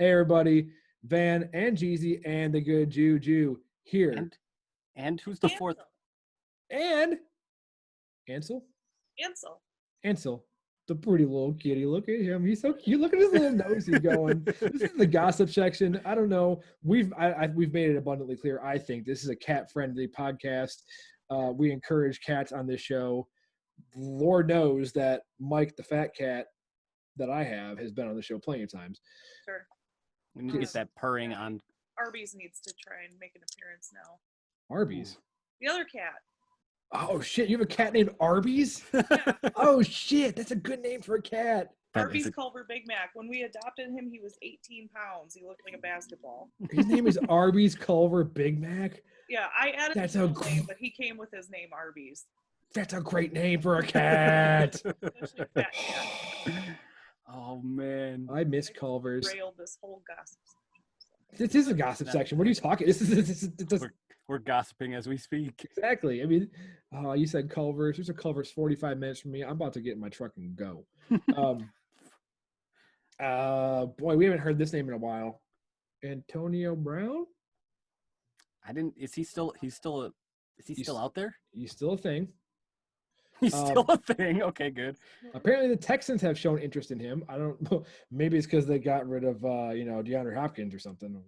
Hey everybody, Van and Cheezy and the Good JuJu here. And who's the fourth? And Ansel? Ansel. The pretty little kitty. Look at him. He's so cute. Look at his little nose he's going. This is the gossip section. I don't know. We've made it abundantly clear. I think this is a cat-friendly podcast. We encourage cats on this show. Lord knows that Mike, the fat cat that I have, has been on the show plenty of times. Sure. We need to get that purring on. Arby's needs to try and make an appearance now. Arby's? The other cat. Oh, shit. You have a cat named Arby's? Yeah. Oh, shit. That's a good name for a cat. Arby's Culver Big Mac. When we adopted him, he was 18 pounds. He looked like a basketball. His name is Arby's Culver Big Mac? Yeah, I added That's his a middle name, but he came with his name Arby's. That's a great name for a cat. Especially a fat cat. Oh, man. I miss Culver's. Railed this whole gossip section. This is a gossip section. What are you talking? We're gossiping as we speak. Exactly. I mean, you said Culver's. There's a Culver's 45 minutes from me. I'm about to get in my truck and go. Boy, we haven't heard this name in a while. Antonio Brown? Is he still out there? He's still a thing. He's still a thing. Okay, good. Apparently the Texans have shown interest in him. I don't know. Maybe it's because they got rid of DeAndre Hopkins or something.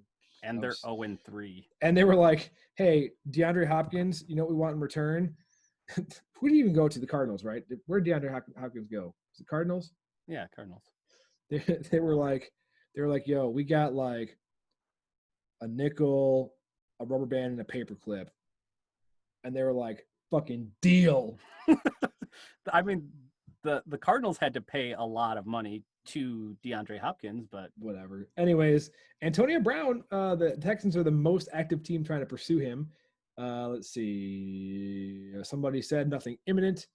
And they're 0-3. And they were like, hey, DeAndre Hopkins, you know what we want in return? Who did he even go to? The Cardinals, right? Where did DeAndre Hopkins go? Was it Cardinals? Yeah, Cardinals. They were like, yo, we got like a nickel, a rubber band, and a paper clip. And they were like, fucking deal. I mean, the Cardinals had to pay a lot of money to DeAndre Hopkins, but whatever. Anyways, Antonio Brown, the Texans are the most active team trying to pursue him. Let's see. Somebody said nothing imminent.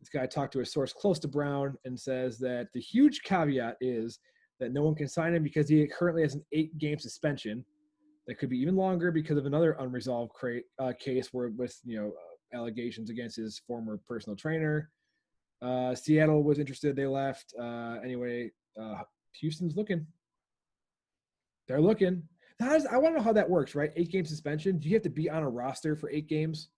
This guy talked to a source close to Brown and says that the huge caveat is that no one can sign him because he currently has an 8-game suspension. That could be even longer because of another unresolved case with allegations against his former personal trainer. Seattle was interested. They left. Anyway, Houston's looking. They're looking. I want to know how that works, right? 8-game suspension. Do you have to be on a roster for 8 games?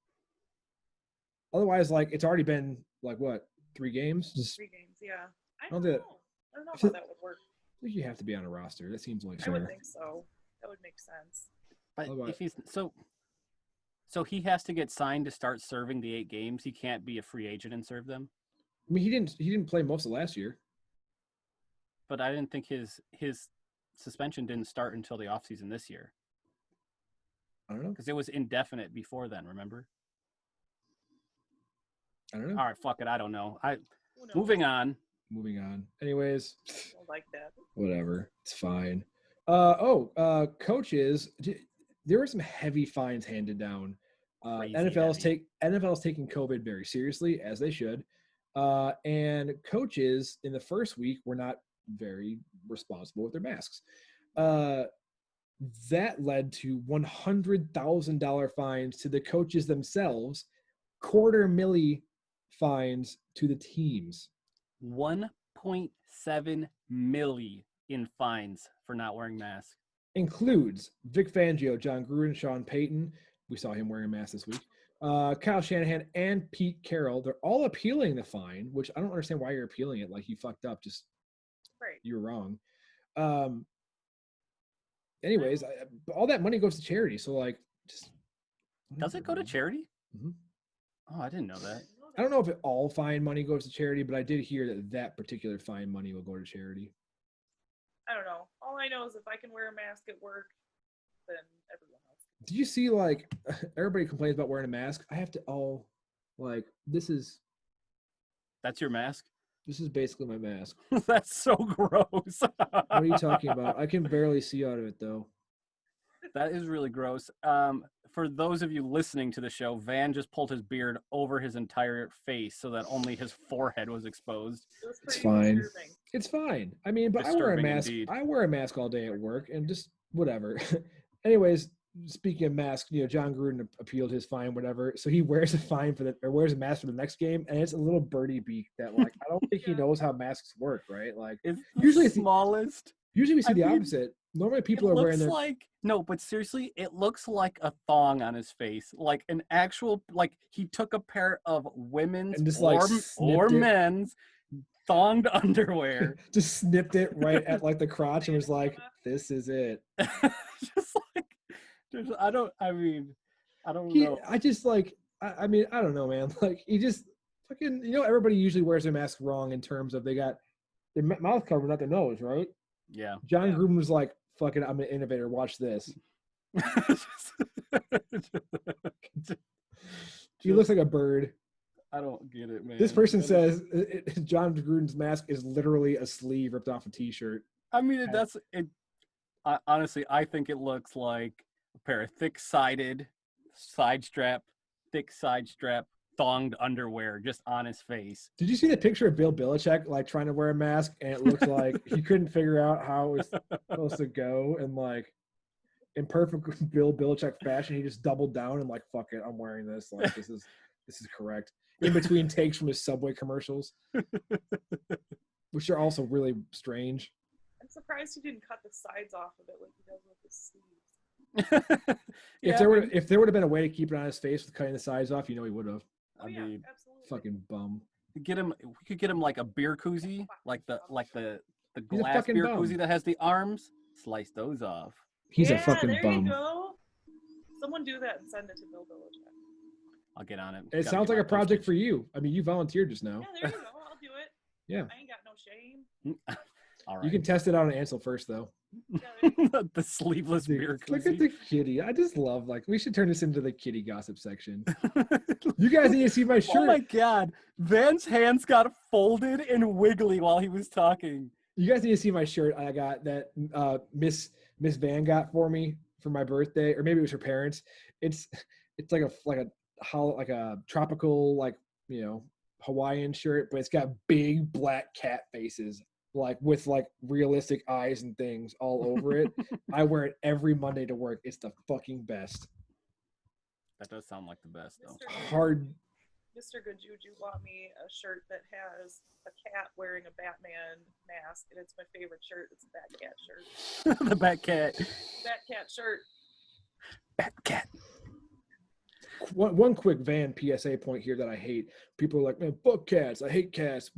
Otherwise, like, it's already been, like, what, 3 games? 3 games, yeah. I don't don't know. know. I don't know how that would work. I think you have to be on a roster. That seems like fair. I would think so. That would make sense. But if he's so he has to get signed to start serving the 8 games. He can't be a free agent and serve them. I mean, he didn't play most of last year. But I didn't think his suspension didn't start until the offseason this year. I don't know. Because it was indefinite before then, remember? I don't know. All right, fuck it. I don't know. Moving on. Anyways. Don't like that. Whatever. It's fine. Coaches, there were some heavy fines handed down. NFL's taking COVID very seriously, as they should. And coaches in the first week were not very responsible with their masks. That led to $100,000 fines to the coaches themselves, $250,000 fines to the teams. 1.7 million in fines for not wearing masks. Includes Vic Fangio, John Gruden, Sean Payton. We saw him wearing a mask this week. Kyle Shanahan and Pete Carroll. They're all appealing the fine, which I don't understand why you're appealing it. Like, you fucked up. Just right. You're wrong. Anyways, all that money goes to charity. So, like, just does it go to charity? Mm-hmm. Oh, I didn't know that. I don't know if all fine money goes to charity, but I did hear that particular fine money will go to charity. I don't know. All I know is if I can wear a mask at work, then everyone else. Do you see, like, everybody complains about wearing a mask? I have to That's your mask? This is basically my mask. That's so gross. What are you talking about? I can barely see out of it, though. That is really gross. For those of you listening to the show, Van just pulled his beard over his entire face so that only his forehead was exposed. It's fine. Disturbing. It's fine. I mean, but I wear a mask. Indeed. I wear a mask all day at work, and just whatever. Anyways, speaking of masks, John Gruden appealed his fine, whatever. So he wears wears a mask for the next game, and it's a little birdie beak that, like, I don't think he knows how masks work, right? Like, it's usually the smallest. Usually we see the opposite. Normally It people are wearing looks their like no, but seriously, it looks like a thong on his face, like an actual like he took a pair of women's and just like or snipped it, men's thonged underwear. just snipped it right at like the crotch and was Made it like, come up. "This is it." Just like, I mean, I don't He, know. I just like, I mean, I don't know, man. Like he just fucking, everybody usually wears their mask wrong in terms of they got their mouth covered, not their nose, right? Yeah. John Yeah. Gruden was like, "Fucking, I'm an innovator. Watch this." He looks like a bird. I don't get it, man. This person That is- says John Gruden's mask is literally a sleeve ripped off a T-shirt. I mean, that's it. Honestly, I think it looks like a pair of thick side strap thonged underwear just on his face. Did you see the picture of Bill Belichick like trying to wear a mask and it looked like he couldn't figure out how it was supposed to go, and like in perfect Bill Belichick fashion, he just doubled down and like, "Fuck it, I'm wearing this. Like this is correct." In between takes from his Subway commercials, which are also really strange. I'm surprised he didn't cut the sides off of it like he does with his sleeves. If there would have been a way to keep it on his face with cutting the sides off, he would have. Oh yeah, absolutely. Fucking bum. We could get him like a beer koozie, like the He's a glass fucking beer bum. koozie that has the arms. Slice those off. He's yeah, a fucking there bum. you go. Someone do that and send it to Bill Belichick. I'll get on it. It sounds like a project for you. I mean, you volunteered just now. Yeah, there you go. I'll do it. Yeah. I ain't got no shame. All right. You can test it out on Ansel first, though. Yeah, there you go. The sleeveless beer Look at koozie. the kitty. I just love, like, we should turn this into the kitty gossip section. You guys need to see my shirt. Oh my god. Van's hands got folded and wiggly while he was talking. You guys need to see my shirt I got that Miss Van got for me for my birthday, or maybe it was her parents. It's like a tropical, like, Hawaiian shirt, but it's got big black cat faces, like with like realistic eyes and things all over it. I wear it every Monday to work. It's the fucking best. That does sound like the best though. Hard. Mr. Good JuJu bought me a shirt that has a cat wearing a Batman mask, and it's my favorite shirt. It's a Bat Cat shirt. The Bat Cat. Bat Cat shirt. Bat Cat. One quick Van PSA point here that I hate. People are like, "Man, fuck cats. I hate cats.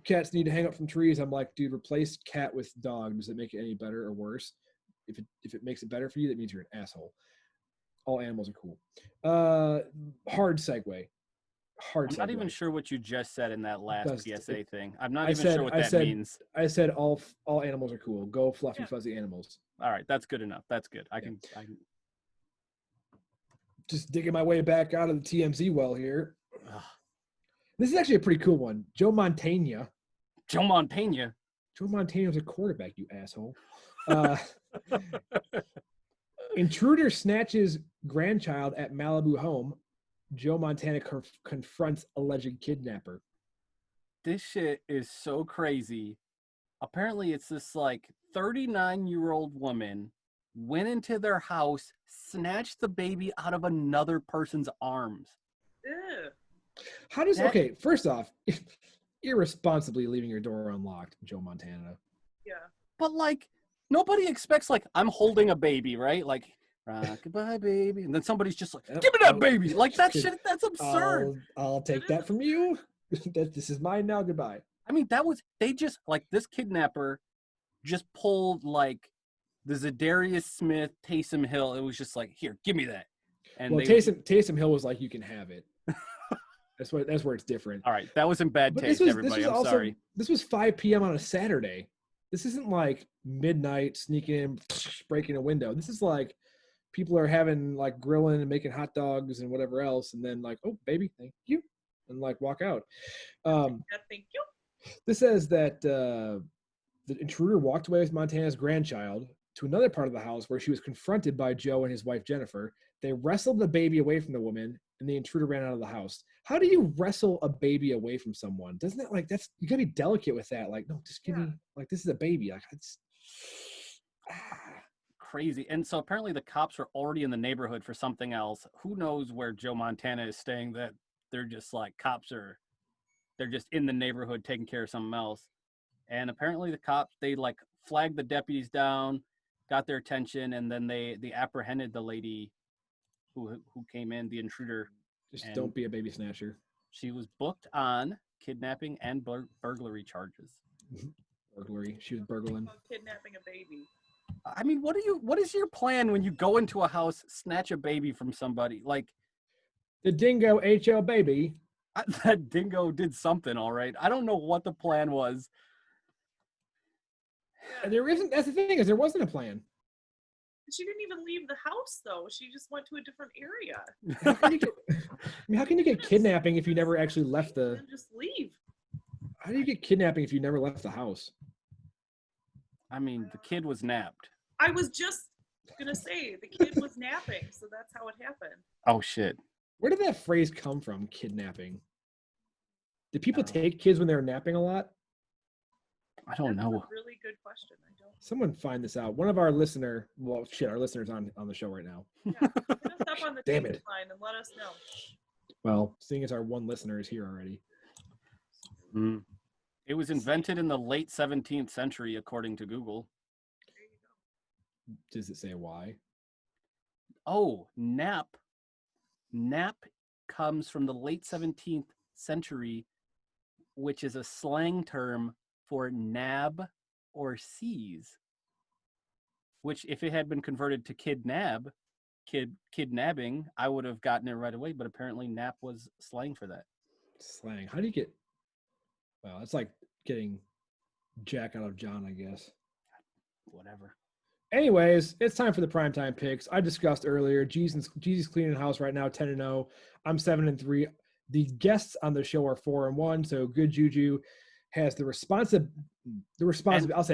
Cats need to hang up from trees." I'm like, dude, replace cat with dog. Does it make it any better or worse? If it makes it better for you, that means you're an asshole. All animals are cool. Hard segue. I'm not even sure what you just said in that last PSA thing. I'm not sure what that means. I said all animals are cool. Go fluffy, fuzzy animals. All right, that's good enough. That's good. I can just digging my way back out of the TMZ well here. This is actually a pretty cool one. Joe Montana. Joe Montana was a quarterback, you asshole. Intruder snatches grandchild at Malibu home. Joe Montana confronts alleged kidnapper. This shit is so crazy. Apparently, it's this like 39-year-old woman went into their house, snatched the baby out of another person's arms. Ew. How does okay? First off, irresponsibly leaving your door unlocked, Joe Montana. Yeah. But like, nobody expects like I'm holding a baby, right? Like, goodbye, baby, and then somebody's just like, "Give me that baby!" Like that shit. That's absurd. I'll take that from you. This is mine now. Goodbye. I mean, they just like this kidnapper just pulled like the Zadarius Smith, Taysom Hill. It was just like, here, give me that. And Taysom Hill was like, you can have it. That's where it's different. All right, that was in bad taste, everybody. I'm sorry. This was 5 p.m. on a Saturday. This isn't like midnight sneaking in, breaking a window. This is like people are having like grilling and making hot dogs and whatever else, and then like, oh baby, thank you, and like walk out. Thank you. This says that the intruder walked away with Montana's grandchild to another part of the house where she was confronted by Joe and his wife Jennifer. They wrestled the baby away from the woman, and the intruder ran out of the house. How do you wrestle a baby away from someone? Doesn't that like that's you gotta be delicate with that? Like, no, just give me like this is a baby. Like it's crazy. And so apparently the cops are already in the neighborhood for something else. Who knows where Joe Montana is staying? That they're just like they're just in the neighborhood taking care of something else. And apparently the cops, they like flagged the deputies down. got their attention, and then they apprehended the lady who came in, the intruder. Just And don't be a baby snatcher. she was booked on kidnapping and burglary charges. Burglary. She was burgling. Kidnapping a baby. I mean, what is your plan when you go into a house, snatch a baby from somebody? Like, The dingo ate your baby. that dingo did something, all right. I don't know what the plan was. And there isn't. That's the thing, is there wasn't a plan. She didn't even leave the house though. She just went to a different area. How can you get kidnapping if you never actually left the? And just leave. How do you get kidnapping if you never left the house? I mean, the kid was napped. I was just gonna say the kid was napping, so that's how it happened. Oh shit! Where did that phrase come from? Kidnapping. Did people take kids when they were napping a lot? I don't know. That's a really good question. I don't. Someone find this out. One of our listeners on the show right now. Yeah, hit us up on the Damn text it. line and let us know. Well, seeing as our one listener is here already. Mm. It was invented in the late 17th century, according to Google. There you go. Does it say why? Oh, nap. Nap comes from the late 17th century, which is a slang term for nab or seize, which if it had been converted to kidnapping, I would have gotten it right away, but apparently nap was slang for that. Slang. How do you get? Well, it's like getting Jack out of John, I guess. Whatever. Anyways, it's time for the primetime picks. I discussed earlier. Jeezy's cleaning house right now, 10-0. I'm 7-3. The guests on the show are 4-1. So Good JuJu has the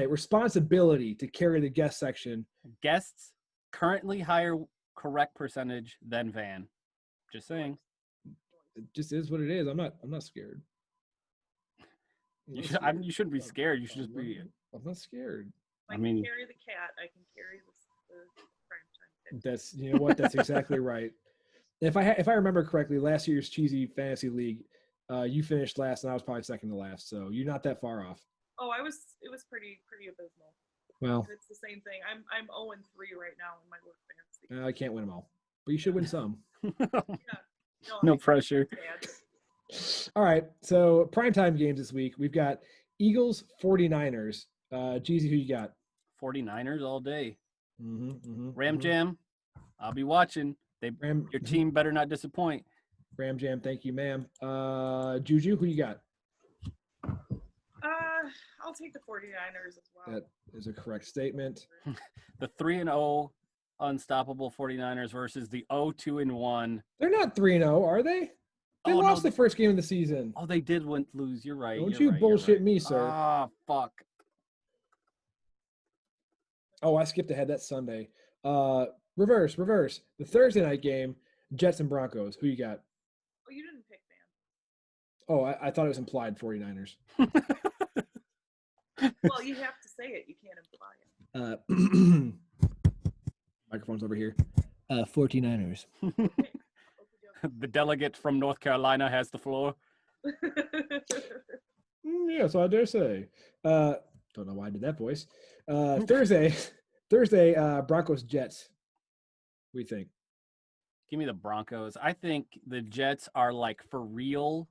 responsibility to carry the guest section. Guests currently higher correct percentage than Van. Just saying. It just is what it is. I'm not scared. You shouldn't be scared. You should just be. I'm not scared. I can carry the cat. I can carry the primetime pick. That's, you know what? That's exactly right. If I remember correctly, last year's Cheezy Fantasy League, you finished last, and I was probably second to last. So you're not that far off. Oh, it was pretty abysmal. Well, it's the same thing. I'm 0-3 right now in my work fantasy. I can't win them all, but you should win some. Yeah. No pressure. Bad. All right. So primetime games this week. We've got Eagles 49ers. Jeezy, who you got? 49ers all day. Mm-hmm, Ram Jam. I'll be watching. Your team better not disappoint. Ram Jam, thank you, ma'am. JuJu, who you got? I'll take the 49ers as well. That is a correct statement. The 3-0 unstoppable 49ers versus the 0-2-1. They're not 3-0, are they? They lost the first game of the season. Oh, they did lose. You're right. Don't you bullshit me, sir. Ah, fuck. Oh, I skipped ahead. That's Sunday. Reverse. The Thursday night game, Jets and Broncos. Who you got? Oh, you didn't pick Van. Oh, I thought it was implied 49ers. Well, you have to say it. You can't imply it. Microphone's over here. 49ers. The delegate from North Carolina has the floor. Yes, I dare say. Don't know why I did that voice. Thursday, Broncos Jets. What do you think? Give me the Broncos. I think the Jets are like for real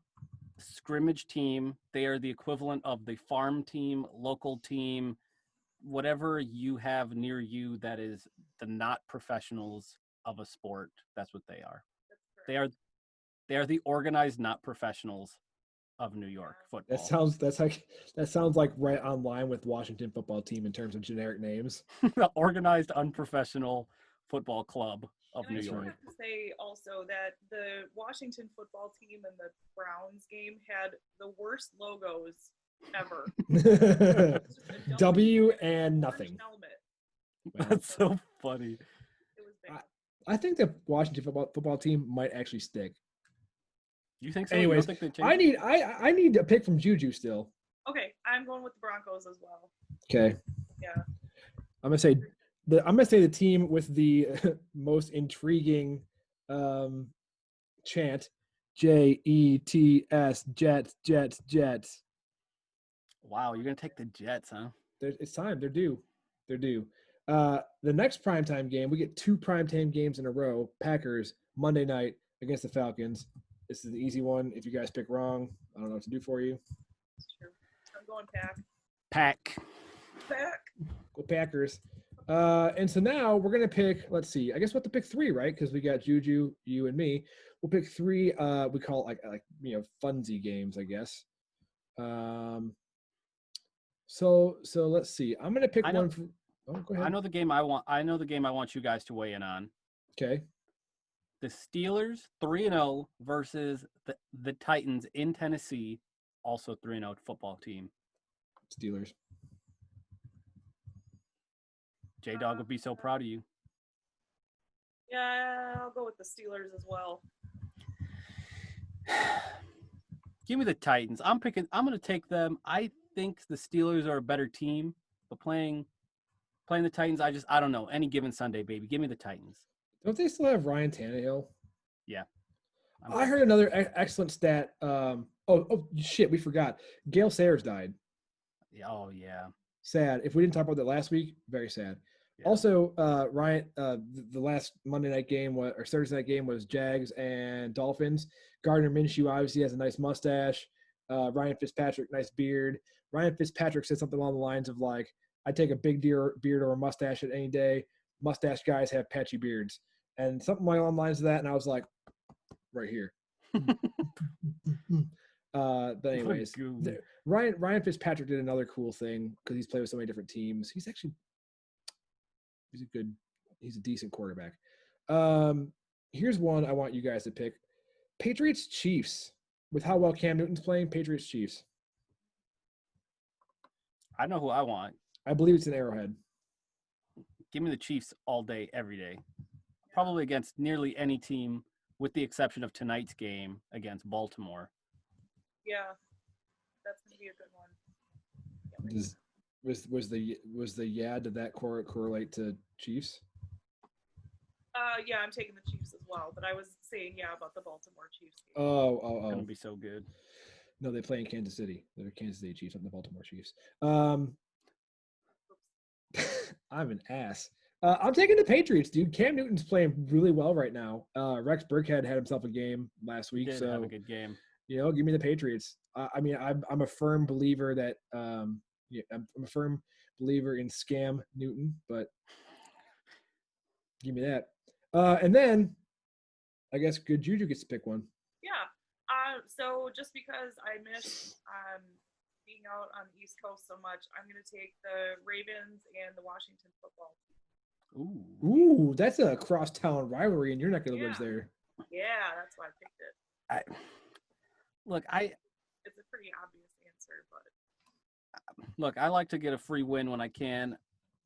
scrimmage team. They are the equivalent of the farm team, local team, whatever you have near you that is the not professionals of a sport. That's what they are. They are the organized not professionals of New York football. That sounds like right on line with Washington football team in terms of generic names. The organized unprofessional football club of New York. I have to say also that the Washington football team and the Browns game had the worst logos ever. W and nothing. Helmet. That's so funny. It was bad. I think the Washington football team might actually stick. You think so? Anyways, you don't think they change? I need a pick from JuJu still. Okay, I'm going with the Broncos as well. Okay. Yeah. I'm gonna say the team with the most intriguing chant, Jets, Jets. Wow, you're gonna take the Jets, huh? It's time. They're due. The next primetime game, we get 2 primetime games in a row. Packers, Monday night against the Falcons. This is an easy one. If you guys pick wrong, I don't know what to do for you. It's true. I'm going Pack. Pack. Pack. Go Packers. And so now we're going to pick, let's see, I guess we'll have to pick 3, right? Because we got Juju, you, and me. We'll pick 3, we call it like funsy games, I guess. So let's see. I'm going to pick one. Go ahead. I know the game I want you guys to weigh in on. Okay. The Steelers 3-0 versus the Titans in Tennessee, also 3-0 football team. Steelers. J-Dog would be so proud of you. Yeah, I'll go with the Steelers as well. Give me the Titans. I'm going to take them. I think the Steelers are a better team, but playing the Titans, I don't know. Any given Sunday, baby. Give me the Titans. Don't they still have Ryan Tannehill? Yeah. I heard another excellent stat. Oh shit, we forgot. Gale Sayers died. Oh yeah. Sad. If we didn't talk about that last week, very sad. Yeah. Also, Ryan, the last Monday night game or Thursday night game was Jags and Dolphins. Gardner Minshew obviously has a nice mustache. Ryan Fitzpatrick, nice beard. Ryan Fitzpatrick said something along the lines of like, "I'd take a big beard or a mustache at any day. Mustache guys have patchy beards," and something along the lines of that. And I was like, right here. But anyways, Ryan Fitzpatrick did another cool thing because he's played with so many different teams. He's a decent quarterback. Here's one I want you guys to pick. Patriots Chiefs. With how well Cam Newton's playing, Patriots Chiefs. I know who I want. I believe it's an Arrowhead. Give me the Chiefs all day, every day. Probably against nearly any team, with the exception of tonight's game against Baltimore. Yeah, that's gonna be a good one. Did that correlate to Chiefs? Yeah, I'm taking the Chiefs as well, but I was saying about the Baltimore Chiefs game. Oh. It's gonna be so good. No, they play in Kansas City. They're Kansas City Chiefs, not the Baltimore Chiefs. I'm an ass. I'm taking the Patriots, dude. Cam Newton's playing really well right now. Rex Burkhead had himself a game last week, Did have a good game. Give me the Patriots. I'm a firm believer that I'm a firm believer in scam Newton, but give me that. And then I guess Good JuJu gets to pick one. Yeah. So just because I miss being out on the East Coast so much, I'm going to take the Ravens and the Washington football team. Ooh, that's a crosstown rivalry, and you're not going to lose there. Yeah, that's why I picked it. It's a pretty obvious answer, but I like to get a free win when I can.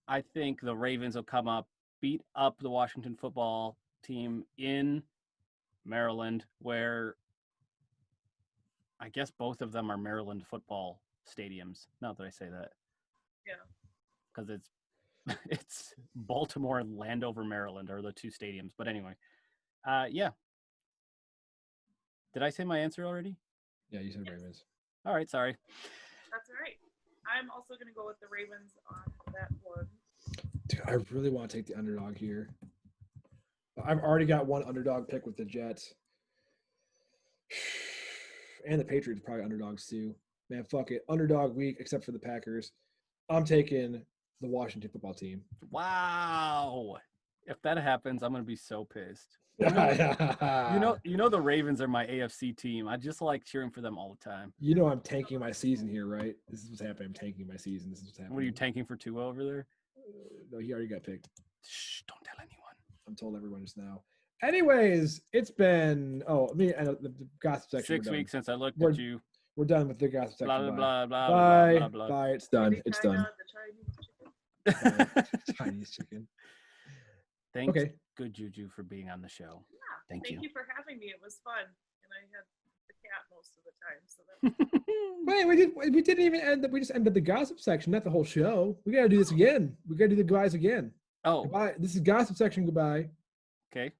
I think the Ravens will come up, beat up the Washington football team in Maryland, where I guess both of them are Maryland football stadiums. Not that I say that. Yeah. Because it's Baltimore and Landover, Maryland are the two stadiums. But anyway, yeah. Did I say my answer already? Yeah, you said Ravens. All right, sorry. That's all right. I'm also going to go with the Ravens on that one. Dude, I really want to take the underdog here. I've already got one underdog pick with the Jets. And the Patriots probably underdogs too. Man, fuck it. Underdog week, except for the Packers. I'm taking the Washington football team. Wow. If that happens, I'm going to be so pissed. You know the Ravens are my AFC team. I just like cheering for them all the time. You know I'm tanking my season here, right? This is what's happening. I'm tanking my season. This is what's happening. What are you tanking for Tua over there? No, he already got picked. Shh, don't tell anyone. I'm told everyone just now. Anyways, it's been the gossip section. 6 weeks since I looked at you. We're done with the gossip section. Blah, blah, blah, blah, bye. blah, blah, blah. Bye. It's done. It's done. The Chinese chicken. Chinese chicken. Thanks, Good JuJu, for being on the show. Yeah. Thank you. Thank you for having me. It was fun, and I had the cat most of the time. So Wait, we didn't even end. We just ended the gossip section, not the whole show. We gotta do this again. We gotta do the guys again. Oh, goodbye. This is gossip section. Goodbye. Okay.